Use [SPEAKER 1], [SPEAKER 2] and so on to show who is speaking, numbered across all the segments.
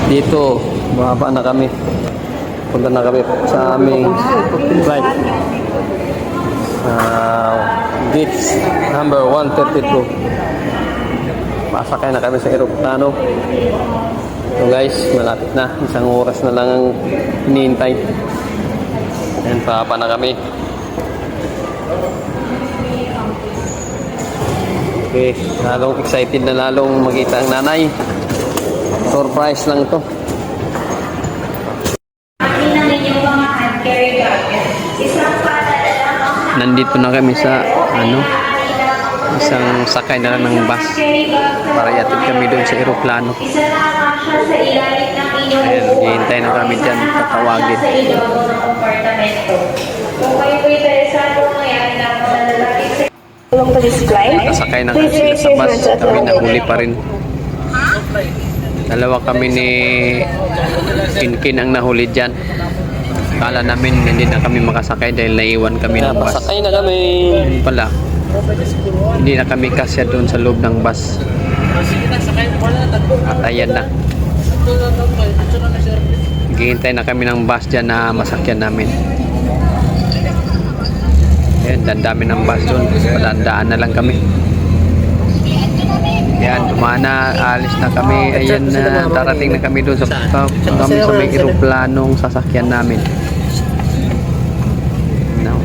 [SPEAKER 1] Dito, bumaba na kami. Punta na kami sa aming flight. Gates number 132. Pasakay na kami sa eroplano. So guys, malapit na. Isang oras na lang ang hinihintay. Ayan, pababa na kami. Okay, lalong excited na lalong makita ang nanay. Surprise lang ito. Nandito na kami sa isang sakay na lang ng bus para iatid kami doon sa eroplano. Ayan, hihintay na kami dyan, tatawagin. Nakasakay na kami sila sa bus, kami nahuli pa rin. Dalawa kami ni Kinkin ang nahuli dyan. Kala namin hindi na kami makasakay dahil naiwan kami ng bus. Pasakay na kami. Yun pala, hindi na kami kasya doon sa loob ng bus. At ayan na. Hihintay na kami ng bus dyan na masakyan namin. Ayan, dandami ng bus doon. Padandaan na lang kami. Ayan, dumana, alis na kami. Ayan na, darating na kami doon sa may eroplanong sasakyan namin. Now,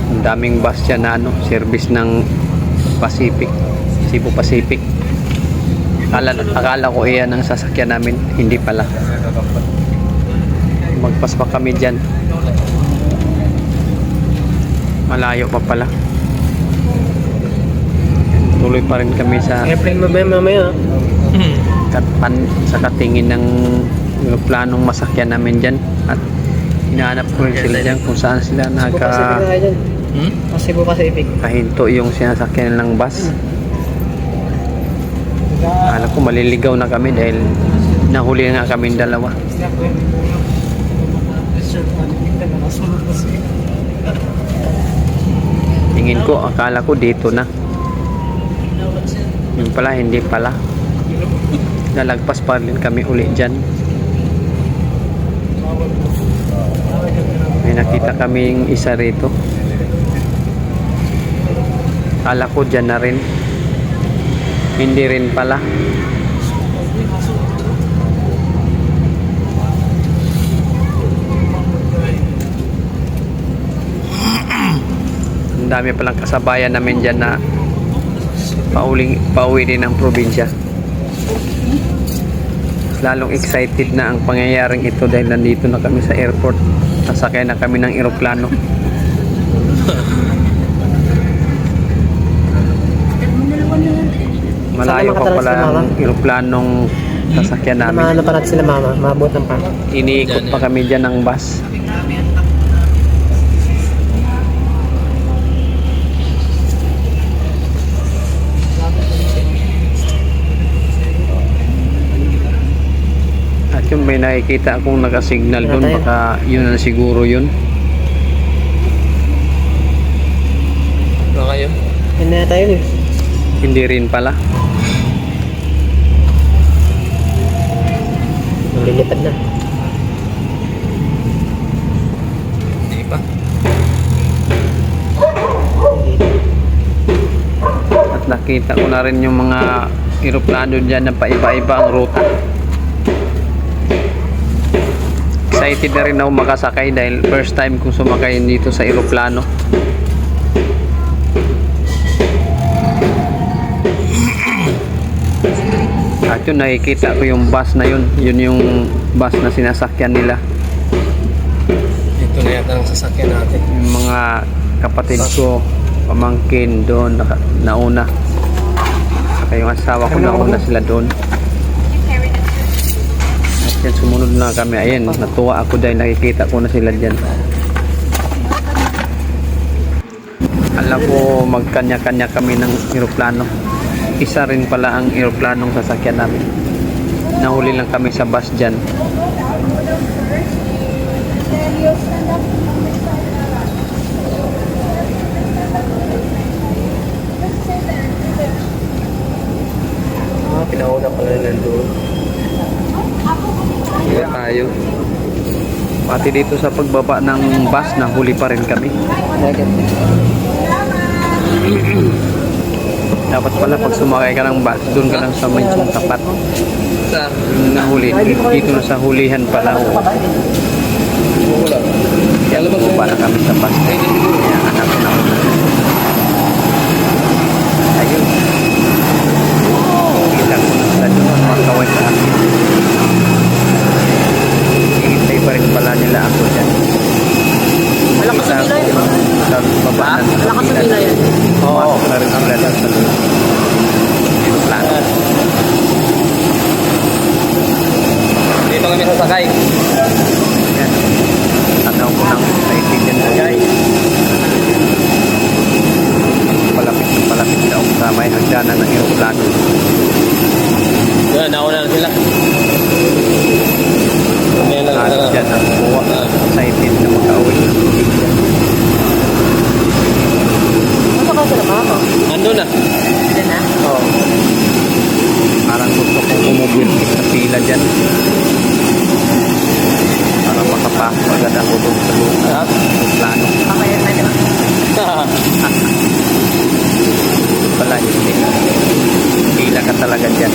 [SPEAKER 1] ang daming bus dyan na service ng Pacific, Cebu Pacific. Akala ko iyan ang sasakyan namin, hindi pala. Magpas pa kami dyan. Malayo pa pala. Tuloy pa rin kami sa
[SPEAKER 2] airplane mamaya.
[SPEAKER 1] sa katingin ng planong masakyan namin dyan. At hinahanap ko rin sila dyan kung saan sila
[SPEAKER 2] Cebu Pacific.
[SPEAKER 1] kahinto yung sinasakyan ng bus. Alam ko maliligaw na kami dahil nahuli nga kami dalawa. Tingin ko, akala ko dito na. Yung pala, hindi pala. Nalagpas pa rin kami uli dyan. May nakita kaming isa rito. Akala ko dyan na rin. Hindi rin pala. Ang dami palang kasabayan namin dyan na pauwi din ng probinsya. Lalong excited na ang pangyayaring ito dahil nandito na kami sa airport. Nasakay na kami ng eroplano. Malayo pa pala ang eroplanong sasakyan namin.
[SPEAKER 2] Maano pa natin sila mama, maabutan pa.
[SPEAKER 1] Iniikot pa kami dyan ng bus. At yung may nakikita akong nakasignal doon, baka yun na siguro yun.
[SPEAKER 3] Ano kayo?
[SPEAKER 2] Hindi na tayo eh.
[SPEAKER 1] Hindi rin pala.
[SPEAKER 2] Lilipad na.
[SPEAKER 3] Hindi pa.
[SPEAKER 1] At nakita ko na rin yung mga eroplano dyan na paiba-iba ang ruta. Excited na rin ako makasakay dahil first time kong sumakay dito sa eroplano. At yun, nakikita ko yung bus na yun. Yun yung bus na sinasakyan nila.
[SPEAKER 3] Ito na yata ang sasakyan natin.
[SPEAKER 1] Yung mga kapatid ko, pamangkin doon, nauna. Saka yung asawa ko, nauna sila doon. At yan, sumunod na kami. Ayan, natuwa ako dahil nakikita ko na sila dyan. Alam ko, magkanya-kanya kami ng eroplano. Isa rin pala ang eroplanong sasakyan namin. Nahuli lang kami sa bus dyan. Pati dito sa pagbaba ng bus, nahuli pa rin kami. Dapat pala pag sumakay ka ng bus, doon ka lang sa mensong tapat. Nahuli. Dito na sa hulihan pala. Kaya bumaba na kami sa bus. Kaya anak ko na ako. Ayun. Kita ko na sa doon mga kaway sa akin. Hintay pa rin pala nila ako dyan.
[SPEAKER 2] Malakas sa nila yun.
[SPEAKER 1] Sa baba na.
[SPEAKER 2] Malakas sa nila yan.
[SPEAKER 1] Oo. Na rin sila dyan sa loob. Plano. Dito kami sasakay. Yan. Tanaw ko ng excited yan na guys. Palapit na ako sa may hagdanan ng aeroplano. Yan, nauna na sila. Dyan ang buwa. Excited na mag-away.
[SPEAKER 2] Ano ka sila mama?
[SPEAKER 1] Ando na.
[SPEAKER 2] Diyan na?
[SPEAKER 1] Oo. Parang gusto kong umubirtik sa pila dyan. Para makapasok agad ako doon sa loob ng aeroplano.
[SPEAKER 2] Mamaya na diba?
[SPEAKER 1] Pala hindi. Pila ka talaga dyan.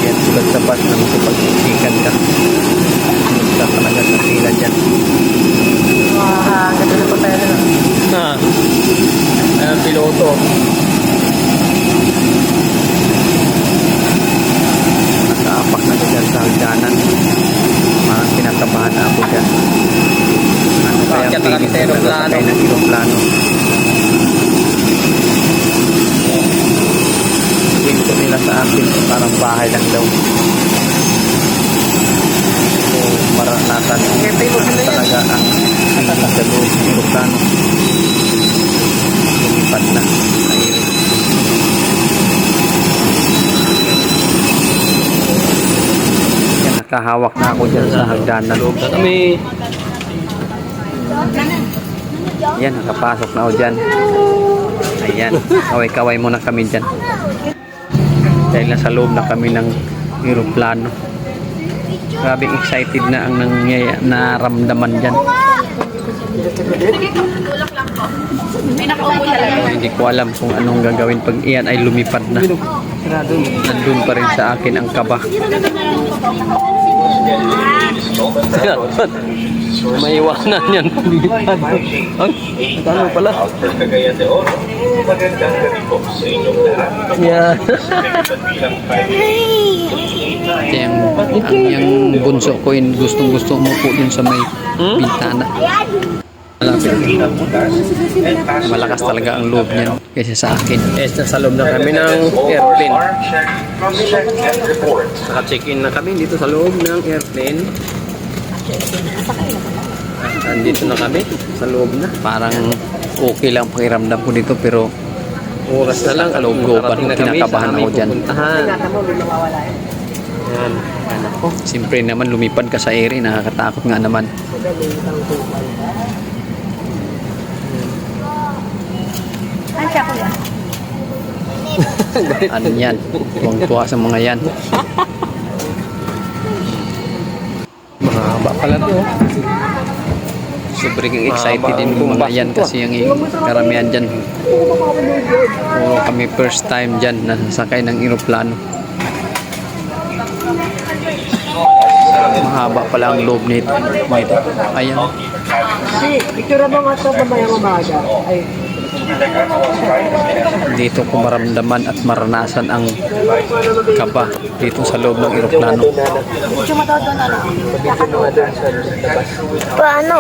[SPEAKER 1] Yan tulad sa bus na makipag-isikan ka. Punta talaga sa pila dyan.
[SPEAKER 2] Ganda na po tayo na.
[SPEAKER 1] Ayan, piloto. Nakaapak na ko dyan sa hagdanan. Parang kinakabahan na ako dyan. Ano kaya ang feeling ko na nasakay ng aeroplano? Kwento nila sa akin, parang bahay lang daw. So, maranasan ko talaga ang feeling sa loob ng aeroplano. Lumipad na. Ayun. Yan, nakahawak na ako dyan sa hagdanan. Loob na kami. Yan, nakapasok na ako dyan. Ayan, kaway-kaway muna kami dyan. Dahil nasa loob na kami ng aeroplano. Grabe excited na ang naramdaman dyan. Hindi ko alam kung anong gagawin pag iyan ay lumipad na. Nandun pa rin sa akin ang kaba. May iwanan yan. Ay, ano pala? Yeah. Yung bunso ko yun, gustong-gusto mo po dun sa may bintana. Malakas talaga ang loob niyan kaysa sa akin. Nasa loob na kami ng airplane. Naka-check-in na kami dito sa loob ng airplane. Nandito na kami sa loob na. Parang okay lang pakiramdam ko dito pero oras na lang kaloob-looban ko, kinakabahan ako dyan. Yan. Siyempre naman lumipad ka sa air, nakakatakot nga naman. Ano yan? Tuwang-tuwa sa mga yan. Mahaba pala to. Sobrang excited din yung mga yan kasi yung karamihan dyan. Puro kami first time dyan nasasakay ng aeroplano. Mahaba pala ang loob nito. Ayan.
[SPEAKER 2] Picture mo nga ito babayang umaga. Ay.
[SPEAKER 1] Dito ko maramdaman at maranasan ang kaba dito sa loob ng aeroplano.
[SPEAKER 4] Paano?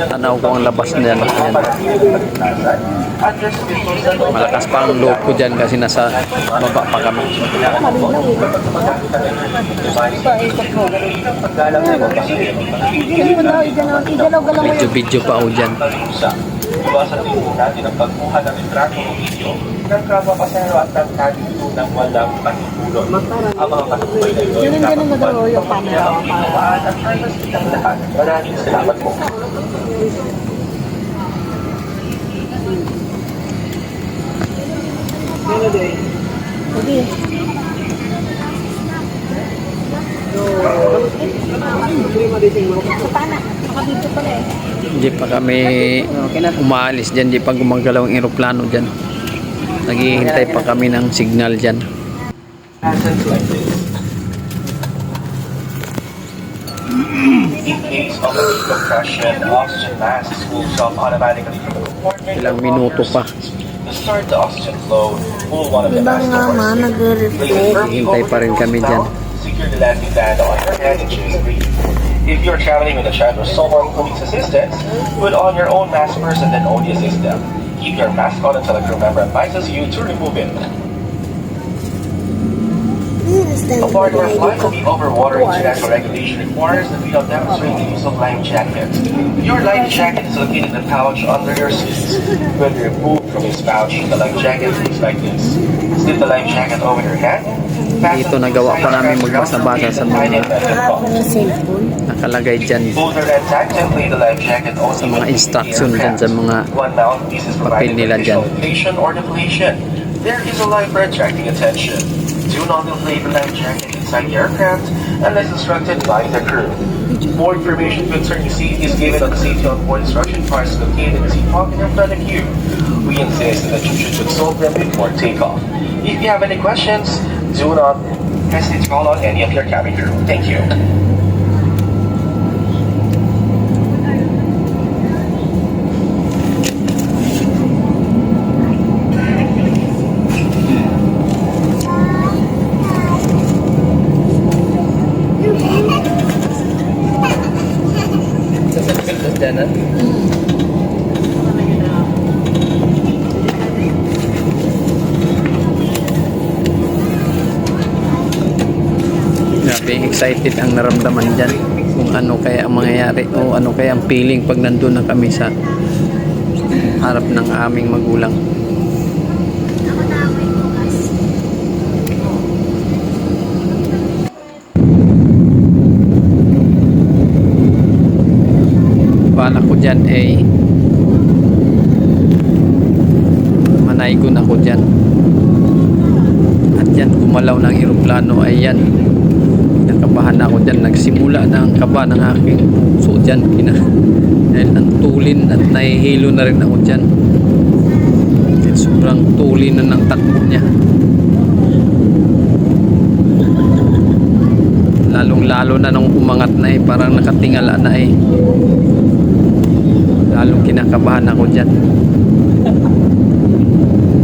[SPEAKER 1] Tanaw ko ang labas na yan. Malakas pa ang loob ko dyan kasi nasa baba pa kami. Video pa ako dyan.
[SPEAKER 5] Iwasan din po natin ang pagkuha ng litrato o video ng kapapasero at tagtagin po ng walang patutulog. Ang mga patutulog na ito yung kapapasero yung camera at privacy ng lahat. Maraming salamat po.
[SPEAKER 2] Ano din?
[SPEAKER 4] Hindi. Sa pana. Nakadito pala eh.
[SPEAKER 1] Hindi pa kami umaalis dyan, hindi pa gumagalaw ang eroplano dyan. Naghihintay pa kami ng signal dyan.
[SPEAKER 5] Assets like this. In case of a decompression, oxygen masks will stop automatically from the compartment.
[SPEAKER 1] Ilang minuto pa.
[SPEAKER 5] To start the oxygen flow, pull one of the
[SPEAKER 4] Diba
[SPEAKER 5] masks
[SPEAKER 4] nga ma,
[SPEAKER 5] towards you.
[SPEAKER 4] nagre-reflect.
[SPEAKER 5] Place it firmly
[SPEAKER 1] Hintay
[SPEAKER 5] over
[SPEAKER 1] pa rin
[SPEAKER 5] the
[SPEAKER 1] kami
[SPEAKER 5] mouth.
[SPEAKER 1] dyan.
[SPEAKER 5] Secure the landing band on your head and choose breathe. If you're traveling with a child or someone who needs assistance, put on your own mask first and then only assist them. Keep your mask on until a crew member advises you to remove it. A part of our flight will be over water. International regulation requires that we don't demonstrate the use of life jackets. Your life jacket is located in the pouch under your seats. When removed from this pouch, the life jacket looks like this. Slip the life jacket over your head.
[SPEAKER 1] Dito nagawa pa namin magbasa-basa sa mga
[SPEAKER 4] Cellphone.
[SPEAKER 1] nakalagay dyan
[SPEAKER 5] Hold the red tag to play the life jacket
[SPEAKER 1] sa mga instruction dyan sa mga
[SPEAKER 5] One mouthpiece is
[SPEAKER 1] papel
[SPEAKER 5] provided
[SPEAKER 1] nila
[SPEAKER 5] for
[SPEAKER 1] dyan.
[SPEAKER 5] visual inflation or deflation. There is a light for attracting attention. Do not inflate the life jacket inside the aircraft unless instructed by the crew. More information concerning safety is given on the safety on board instruction cards located in the seat pocket in front of you. We insist that you should consult them before takeoff. If you have any questions, do not hesitate to call on any of your cabin crew. Thank you.
[SPEAKER 1] Grabe, excited ang naramdaman dyan kung ano kaya ang mangyayari o ano kaya ang feeling pag nandun na kami sa harap ng aming magulang. Bala ko dyan eh manaygon ako dyan at yan gumalaw ng eroplano ay yan nakabahan ako dyan, nagsimula na ang kaba ng aking puso dyan dahil ang tulin at nahihilo na rin ako dyan dahil sobrang tulin na ng takbo niya, lalong lalo na nung umangat na eh, parang nakatingala na eh, lalong kinakabahan ako dyan.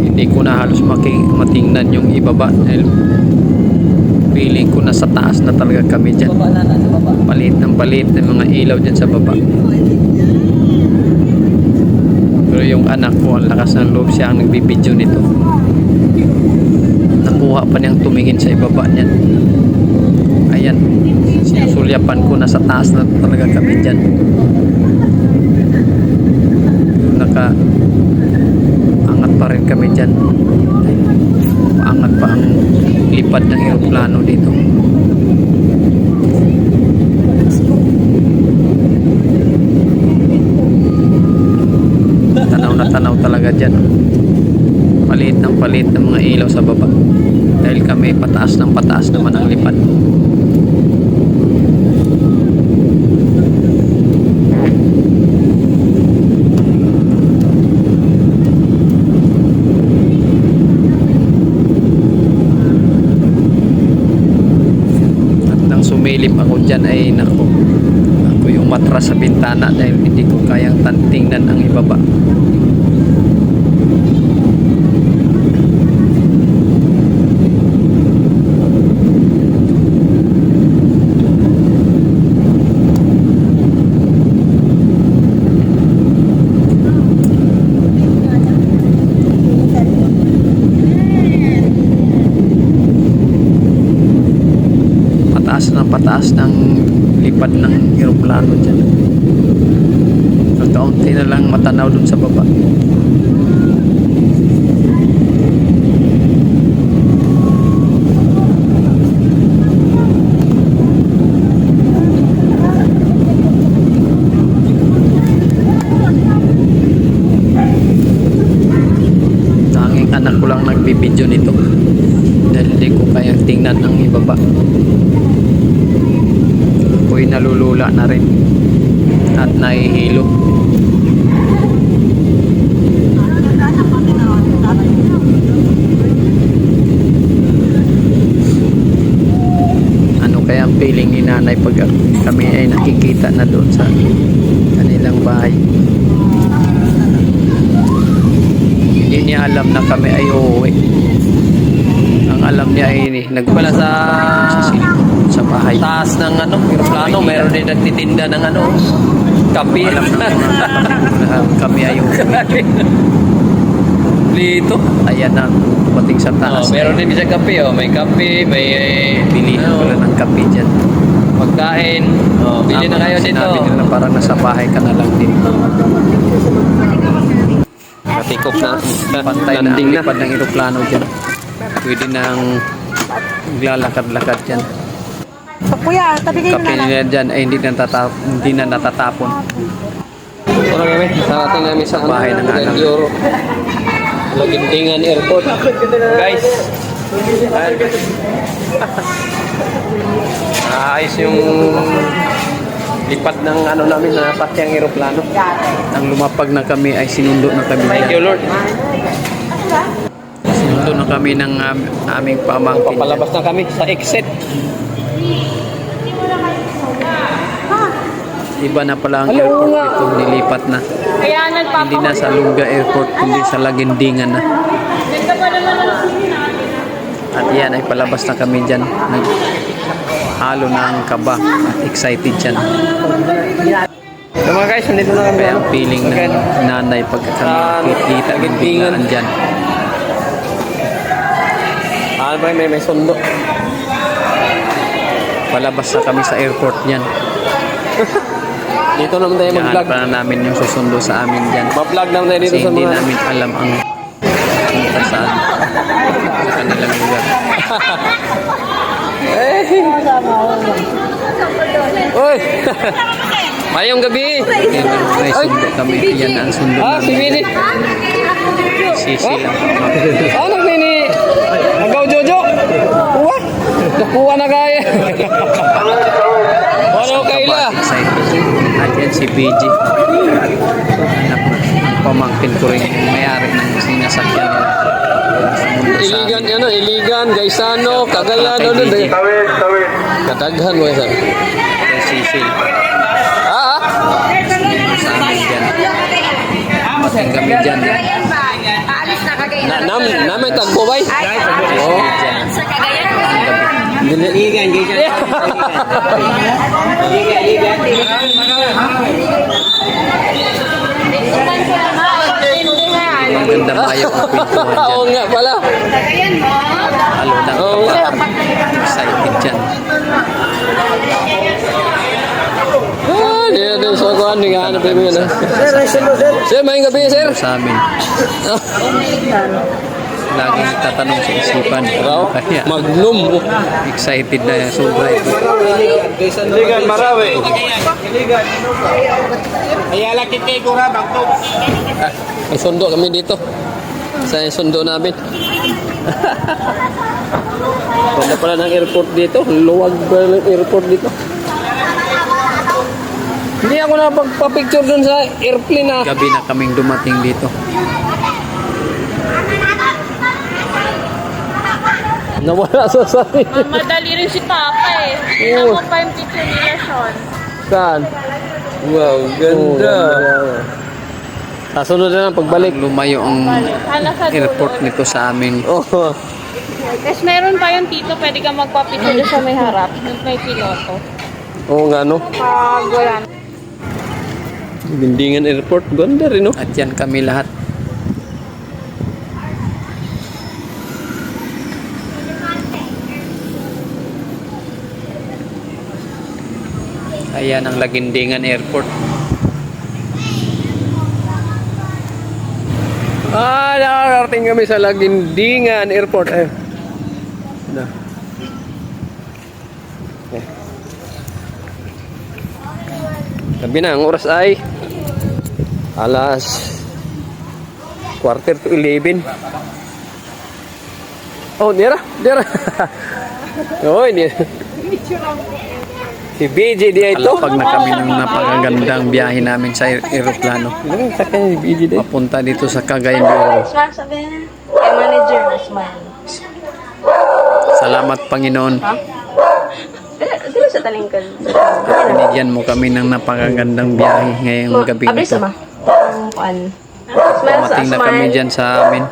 [SPEAKER 1] Hindi ko na halos matingnan yung ibaba dahil feeling ko nasa taas na talaga kami dyan. Palit ng mga ilaw dyan sa baba. Pero yung anak ko, ang lakas ng loob, siya ang nagbibideo nito. Nakuha pa niyang tumingin sa ibaba niyan. Ayan, sinusulyapan ko, nasa taas na talaga kami dyan. Angat pa rin kami dyan. Angat pa ang lipad ng eroplano dito. Tanaw na tanaw talaga dyan. Palit ng mga ilaw sa baba dahil kami pataas ng pataas naman ang lipad. Sumilip ako dyan ay nako, ako yung matras sa bintana dahil hindi ko kayang tingnan ang ibaba. Pataas ng lipad ng eroplano dyan. Kaunti na lang matanaw dun sa baba. Tanging anak ko lang nagbibideo titingnan ang ibaba. Ako'y nalulula na rin at nahihilo. Ano kaya ang feeling ni nanay pag kami ay nakikita na doon sa kanilang bahay? Hindi niya alam na kami ay uuwi. Ang alam niya ay nagpala sa bahay. Taas ng eroplano, meron din nagtitinda ng kape. Alam na kami ay uuwi. Dito. Ayan na, pating sa taas. Meron din siya kape, may kape, may bilihan pala ng kape dyan. Pagkain, bili na kayo dito. Sinabi nila parang nasa bahay ka na lang din. Natikop na. Pantay na ang lipad ng eroplano dyan. Pwede nang maglalakad-lakad dyan.
[SPEAKER 4] So, kuya, tabi kayo
[SPEAKER 1] Kape nila dyan ay hindi na natatapon. Ito na kami. Narating namin sa bahay ng anak. Lagintingan Airport. Guys. Ayos yung lipat ng namin na sakyang eroplano. Nang lumapag na kami ay sinundo na kami. Thank you Lord. Sinundo na kami ng aming pamangkin. Papalabas na kami sa exit. Iba na pala ang airport ito, nilipat na.
[SPEAKER 4] Kaya
[SPEAKER 1] Hindi na sa Lunga Airport, kundi sa Laguindingan na. At yan ay palabas na kami dyan. Naghalo na ang kaba at excited dyan. So mga guys, nandito na kami. Ang feeling ng nanay pag kami nakikita ng biglaan dyan. May sundo. Palabas na kami sa airport dyan. Dito naman tayo mag-vlog. Para namin yung susundo sa amin dyan. Ma-vlog naman tayo dito sa mga... Hindi namin alam ang punta saan. Sa kanilang lugar. Uy! Mayong gabi! May sundo kami. Yan ang sundo namin. Si Winnie! Sisi lang. Ano Winnie? Magaw Jojo? Kuha? Nakuha na kaya. Ano kaila? At yan si BG. Anak na. Pamangkin ko rin yung may-ari ng sinasakyan nila. Iligan, Gaisano, Cagayan, tawid. Kataghan mo yan. Sisi. Sa amin dyan. Pating kami dyan. Namin tagbobay? Oo. Iligan. Ang ganda mayo ang pintuan dyan. Oo nga pala. Halo ng kaba. Excited dyan. Hindi natin sa kuhan. Hindi nga hanap namin yan. Sir, maying gabi sir. Sa amin. Laging tatanong sa isipan. Kaya Magnum. Excited na sobra ito.
[SPEAKER 3] Iligan, Marawi. Iligan. Ayala kikay ko nga, Magnum.
[SPEAKER 1] May sundo kami dito. Sa sundo namin. Ganda pala ng airport dito. Luwag pala ng airport dito. Hindi ako napagpa-picture dun sa airplane na. Gabi na kaming dumating dito. Nawala sa sarili.
[SPEAKER 4] Madali rin si Papa eh. Tingnan mo pa yung picture nila, Sean.
[SPEAKER 1] Saan? Wow, ganda. Kasunod na lang pagbalik. Lumayo ang airport nito sa amin. Oh.
[SPEAKER 4] Tapos meron pa yung tito, pwede ka magpa-picture doon sa may harap. Yung may piloto.
[SPEAKER 1] Oo nga no.
[SPEAKER 4] Pag wala.
[SPEAKER 1] Bindingan Airport, ganda rin no. At yan kami lahat. Ayan ang Laguindingan Airport. Nakarating kami sa Laguindingan Airport. Na. Sabi na, ang oras ay alas 11:45. Oh, dira. Oy, di. Si BJ di ito. Pag na kami ng napakagandang biyahe namin sa eroplano. Sakay ni BJ di. Papunta dito sa Cagayan de Oro.
[SPEAKER 4] Smile, sabi na. Kay manager na smile.
[SPEAKER 1] Salamat Panginoon.
[SPEAKER 4] Dito sa talingkad.
[SPEAKER 1] Binigyan mo kami ng napakagandang biyahe ngayong gabi
[SPEAKER 4] Abri
[SPEAKER 1] ito.
[SPEAKER 4] sama. Kuan. Smile sa
[SPEAKER 1] Dumating na kami dyan sa amin.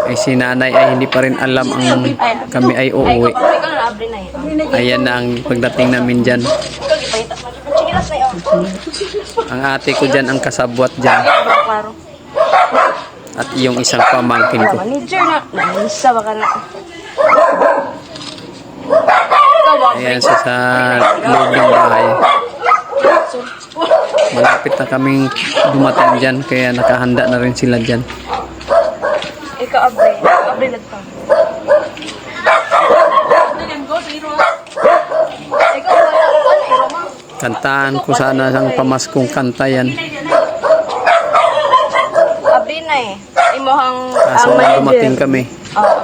[SPEAKER 1] Ay si nanay ay hindi pa rin alam ang kami ay uuwi.
[SPEAKER 4] Ikaw na abri na eh.
[SPEAKER 1] Ayan na ang pagdating namin dyan.
[SPEAKER 4] Chigilas na yun.
[SPEAKER 1] Ang ate ko dyan ang kasabwat dyan.
[SPEAKER 4] Klaro.
[SPEAKER 1] At yung isang pamangkin ko.
[SPEAKER 4] Manager na. Nanisa ba ka na?
[SPEAKER 1] Ayan siya sa loob ng bahay. Malapit na kaming dumating dyan kaya nakahanda na rin sila dyan.
[SPEAKER 4] Ikaw abri. Abri na ito.
[SPEAKER 1] Kantahan ko sana ang pamaskong kanta yan.
[SPEAKER 4] Abri na eh. Imuhang
[SPEAKER 1] Kaso nang dumating kami,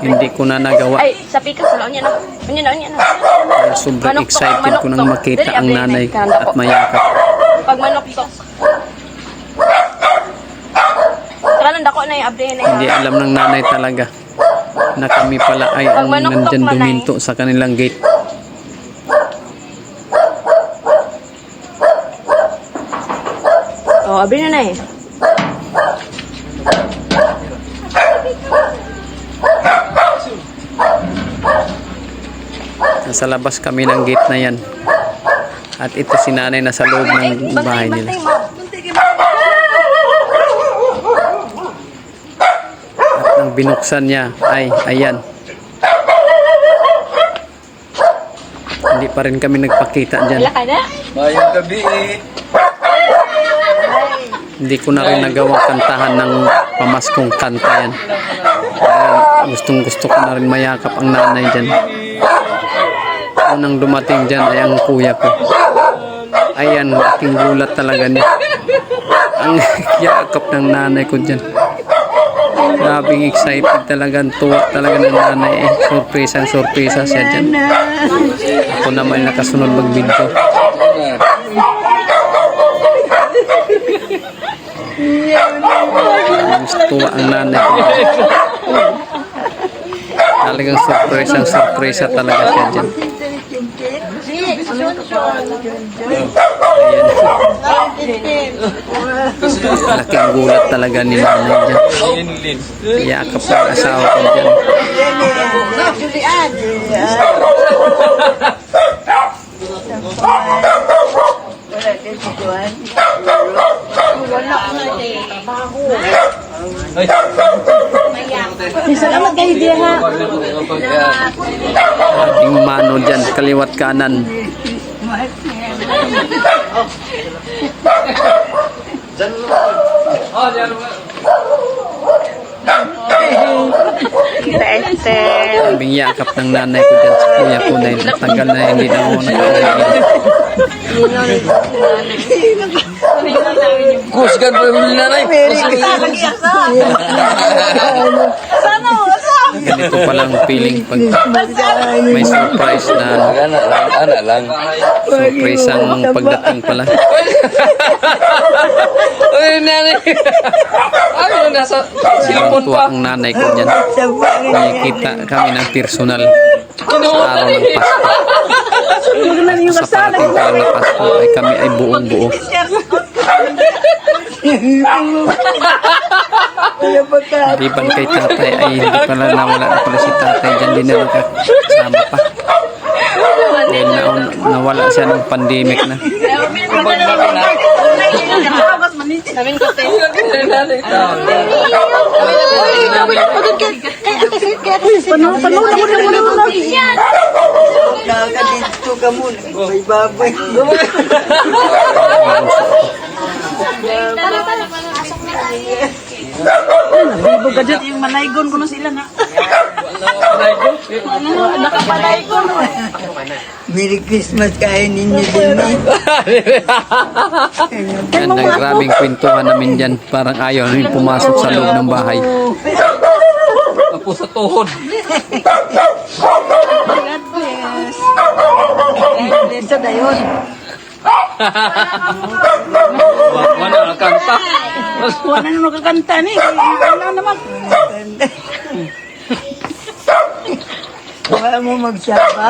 [SPEAKER 1] hindi ko na nagawa.
[SPEAKER 4] Ay, sa pikas na. Unya na. Unya na.
[SPEAKER 1] Kaya sobrang excited ko nang makita ang nanay at mayakap.
[SPEAKER 4] Pag manok-tok. Kanan dako na yung abri na
[SPEAKER 1] Hindi alam ng nanay talaga na kami pala ay ang nandyan duminto sa kanilang gate.
[SPEAKER 4] Oh, abri na eh.
[SPEAKER 1] Nasa labas kami ng gate na yan. At ito si nanay nasa loob ng bahay nila. At nang binuksan niya ay ayan. Hindi pa rin kami nagpakita dyan.
[SPEAKER 4] Wala ka na?
[SPEAKER 3] Mayang gabi eh.
[SPEAKER 1] Hindi ko na rin nagawa kantahan ng pamaskong kanta yan. Gustong gusto ko na rin mayakap ang nanay dyan. Unang dumating dyan ay ang kuya ko. Ayan, aking gulat talaga niya. Ang yakap ng nanay ko dyan. Grabing excited talaga. Tuwa talaga ng nanay eh. Surpresa siya dyan. Ako naman nakasunod mag-video. Tuwa ang nanay ko. Talagang surpresa talaga siya dyan. Laking gulat talaga ni nanay dyan. Yakap ng asawa ko dyan.
[SPEAKER 4] Salamat kayo diya ha.
[SPEAKER 1] Ating mano dyan, kaliwat kanan.
[SPEAKER 4] Kita Esther.
[SPEAKER 1] Sabing yakap ng nanay ko dyan sa kuya ko na yun. Tagal na hindi na ako nakauwi.
[SPEAKER 3] Kusgan pa yung nanay.
[SPEAKER 1] Ganito palang feeling pag may surprise na
[SPEAKER 3] Ana lang.
[SPEAKER 1] surprise ang pagdating pala.
[SPEAKER 3] Ay, nanay. Ay, nasa silapon
[SPEAKER 1] Tuwa
[SPEAKER 3] pa.
[SPEAKER 1] ang nanay ko dyan. Nakikita kami ng personal sa araw ng Pasko. Sa parating pa lang na Pasko ay kami ay buong buo. Liban kay tatay ay hindi pala nawala na pala si tatay dyan. Hindi na nakasama pa. Dahil nawala siya ng pandemic na.
[SPEAKER 4] Sabihin ko tayo.
[SPEAKER 2] Merry Christmas kayo ninyo din eh.
[SPEAKER 1] Yan ang grabing kwentuhan namin dyan. Parang ayaw rin pumasok sa loob ng bahay.
[SPEAKER 3] Tapos sa tuhod.
[SPEAKER 2] Isa na yun.
[SPEAKER 1] Wala na kanta.
[SPEAKER 2] Wala na makakanta ni. Wala naman. Wala mo magsaba.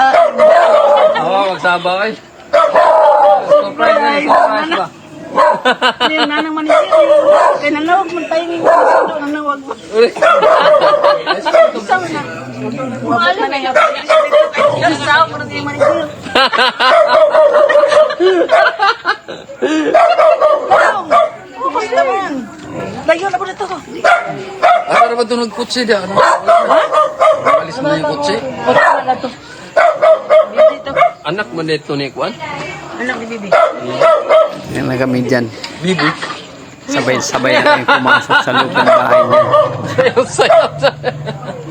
[SPEAKER 1] Oo, magsaba kayo. Surprise na, surprise ba?
[SPEAKER 2] Hindi na naman ito. Kaya nalawag mo tayo ng nalawag mo. Isaw na. Wala na yung isaw mo na di man ito. Bukos naman. Layo na po na ito.
[SPEAKER 3] Para ba ito nagkutsi di? Ano? Alis mo na yung kutsi?
[SPEAKER 2] Wala to. Dito.
[SPEAKER 1] Anak mo dito ni Kwan?
[SPEAKER 2] Anak ni Bibi.
[SPEAKER 1] Yan na kami dyan. Bibi? Sabay-sabay na kami pumasok sa loob ng bahay niya. Sayaw-sayaw.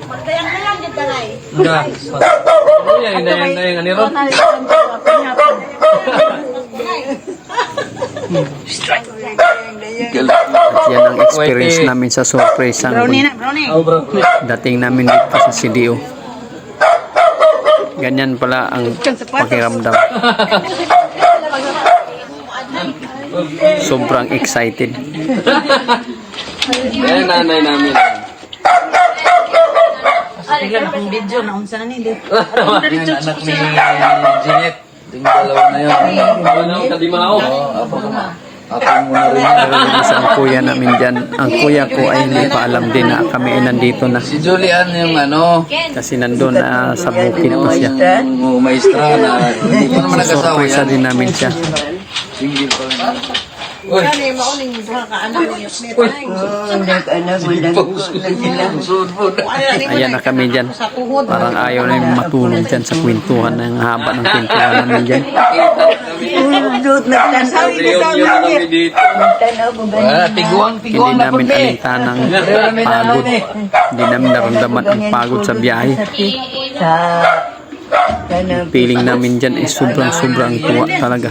[SPEAKER 2] Magdayang-dayang dyan talay.
[SPEAKER 1] Dayang-dayang ani ron. At yan ang experience namin sa surprise ang
[SPEAKER 2] Brownie na, brownie.
[SPEAKER 1] dating namin dito sa CDO. Ganyan pala ang pakiramdam. Sobrang excited. Yan nanay namin.
[SPEAKER 2] Sige na akong video na unsa na ni.
[SPEAKER 3] Anak ni Jeanette. Yung dalawa na yun.
[SPEAKER 1] Ano, Kadimao?
[SPEAKER 3] Ako muna rin.
[SPEAKER 1] Meron isang kuya namin dyan. Ang kuya ko ay hindi pa alam din na kami ay nandito na.
[SPEAKER 3] Si Julian yung ano,
[SPEAKER 1] Kasi nandun na sa bukid pa siya.
[SPEAKER 3] yung maestra na hindi pa naman nag-asawa
[SPEAKER 1] Surprise
[SPEAKER 3] yan.
[SPEAKER 1] din namin siya.
[SPEAKER 3] Single pa rin.
[SPEAKER 1] Uy! Ayan na kami dyan. Parang ayaw na yung matulog dyan sa kwentuhan ng haba ng kwentuhan namin dyan.
[SPEAKER 3] Wala, tiguang
[SPEAKER 1] Hindi
[SPEAKER 3] na
[SPEAKER 1] namin
[SPEAKER 3] puti.
[SPEAKER 1] alintanang pagod. Hindi namin naramdaman ang pagod sa biyahe. Yung feeling namin dyan ay sobrang tuwa talaga.